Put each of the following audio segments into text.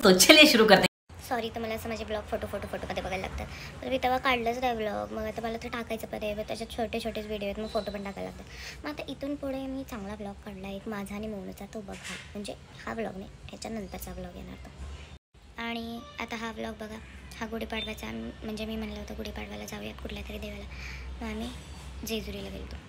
तो चलिए शुरू करते हैं. सॉरी, तर मला असं माझे ब्लॉग फोटोमध्ये बघायला लागतात. तर मी तेव्हा काढलंच नाही ब्लॉग. मग आता मला ते टाकायचं पडे. त्याच्यात छोटेच व्हिडिओ आहेत, मग फोटो पण टाकायला लागतात. मग आता इथून पुढे मी चांगला ब्लॉग काढला एक माझा आणि मोनूचा, तो बघा. म्हणजे हा ब्लॉग नाही, ह्याच्यानंतरचा ब्लॉग येणार तो. आणि आता हा ब्लॉग बघा. हा गुढीपाडव्याचा, म्हणजे मी म्हणलं होतं गुढीपाडव्याला जाऊयात कुठल्या तरी देवाला. मग आम्ही जेजुरीला गेलो.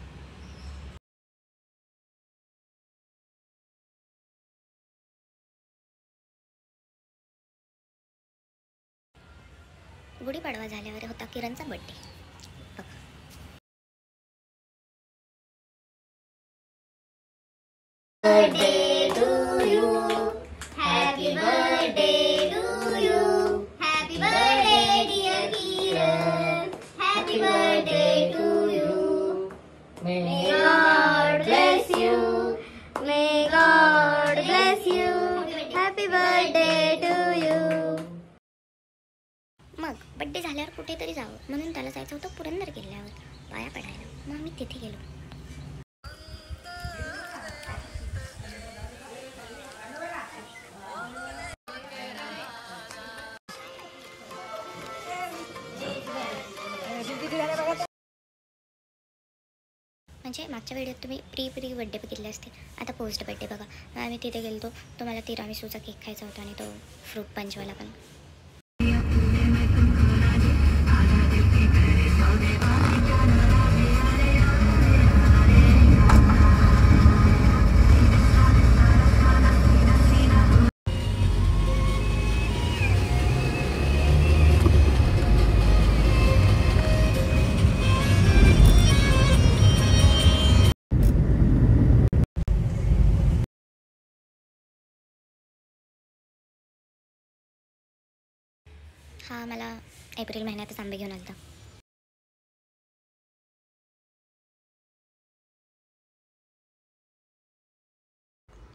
गुढीपाडवा झाल्यावर होता किरणचा birthday. Birthday to you, happy birthday to you, happy birthday dear Kiran, happy birthday to you. May God bless you, may God bless you, happy birthday to you. मग बड्डे झाल्यावर कुठेतरी जावं म्हणून त्याला जायचं होतं पुरंदर किल्ल्यावर पाया पडायला. मग आम्ही तिथे गेलो. म्हणजे मागच्या व्हिडिओत तुम्ही प्री बड्डे बघितले असते, आता पोस्ट बड्डे बघा. मग आम्ही तिथे गेलो. तो मला तिरामिसूचा केक खायचा होता आणि तो फ्रूट पंचवाला पण. हा मला एप्रिल महिन्यातच आंबे घेऊन आलता.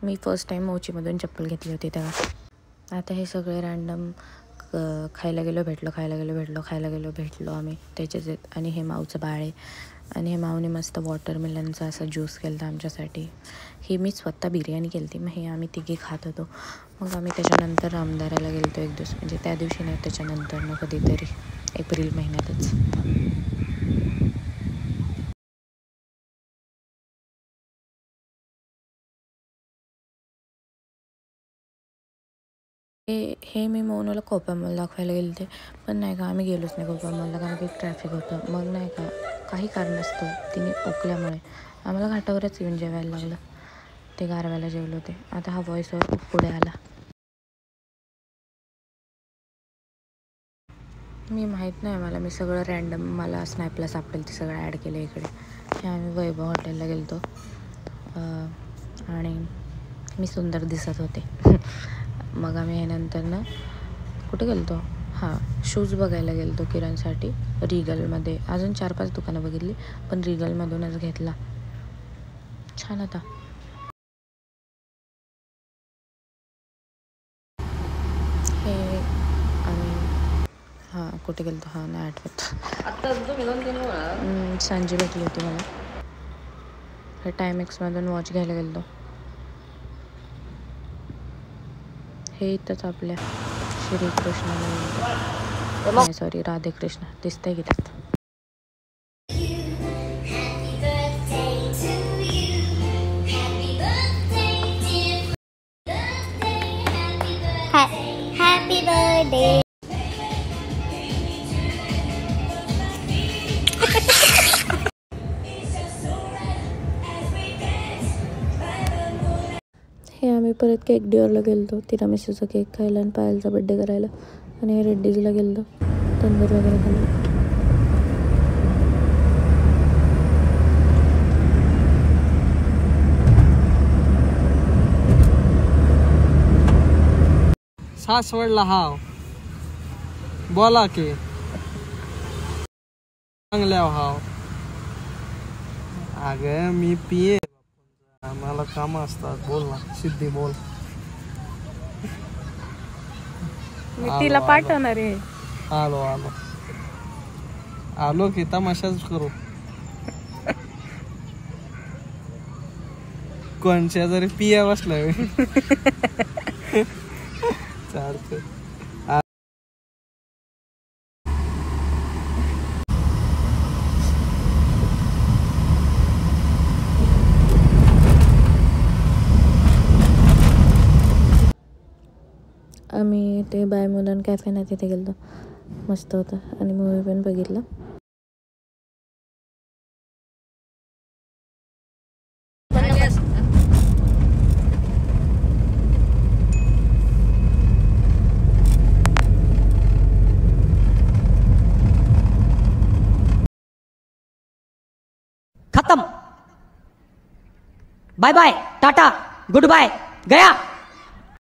मी फर्स्ट टाईम मोचीमधून चप्पल घेतली होती तेव्हा. आता हे सगळे रँडम खायला गेलो भेटलो आम्ही त्याचेच आहेत. आणि हे माऊचं बाळ आहे. आणि हे माऊने मस्त वॉटरमेलनचा असा ज्यूस केला होता आमच्यासाठी. ही मी स्वतः बिर्याणी केली होती. मग हे आम्ही तिघे खात होतो. मग आम्ही त्याच्यानंतर रामदाऱ्याला गेलो होतो एक दिवस, म्हणजे त्या दिवशी नाही, त्याच्यानंतर मग कधीतरी एप्रिल महिन्यातच. हे मी मोनूला कोपा मॉल दाखवायला गेले होते, पण नाही का आम्ही गेलोच नाही कोपा मॉलला, कारण की ट्रॅफिक होतं. मग नाही का काही कारण नसतं तिने ओकल्यामुळे आम्हाला घाटावरच येऊन जेवायला लागलं. ते गारव्याला जेवलो होते. आता हा व्हॉइस ओव्हर खूप पुढे आला. मी माहीत नाही मला, मी सगळं रँडम मला स्नॅपला सापडेल ते सगळं ॲड केलं इकडे. हे आम्ही वैभव हॉटेलला गेलो होतो आणि मी सुंदर दिसत होते. मग आम्ही हे नंतर ना कुठे गेलो होतो, हां शूज बघायला गेलो होतो किरणसाठी रिगलमध्ये. अजून 4-5 दुकानं बघितली, पण रिगलमधूनच घेतला. छान होता. हे आम्ही हां कुठे गेलो होतो, हां नाही आठवत. सांजी भेटली होती मला. हे टायमेक्समधून वॉच घ्यायला गेलो होतो. हे इथंच आपल्या श्रीकृष्ण नाही सॉरी राधेकृष्ण दिसतंय की तिथं. Happy birthday. हे आम्ही परत केक डिओरला गेलो होतो तिरामिसूचा केक खायला आणि पायलचा बड्डे करायला. आणि हे रेड्डीजला गेलो होतो तंदूर वगैरे खाल्लं. सासवडला हाव बोला की चांगल्या हाव. अगं मी पिये, मला काम असतात. बोल ना सिद्धी बोल. मी तिला पाठवणार आहे. आलो की तमाशाच करू. कोण शेजारी पिया बसलाय. चालतंय. करतोय. आम्ही ते बाय मुलांना कॅफे ना तिथे गेलो, मस्त होतं आणि मूवी पण बघितलं. खत्म. Bye bye, tata, goodbye, गया.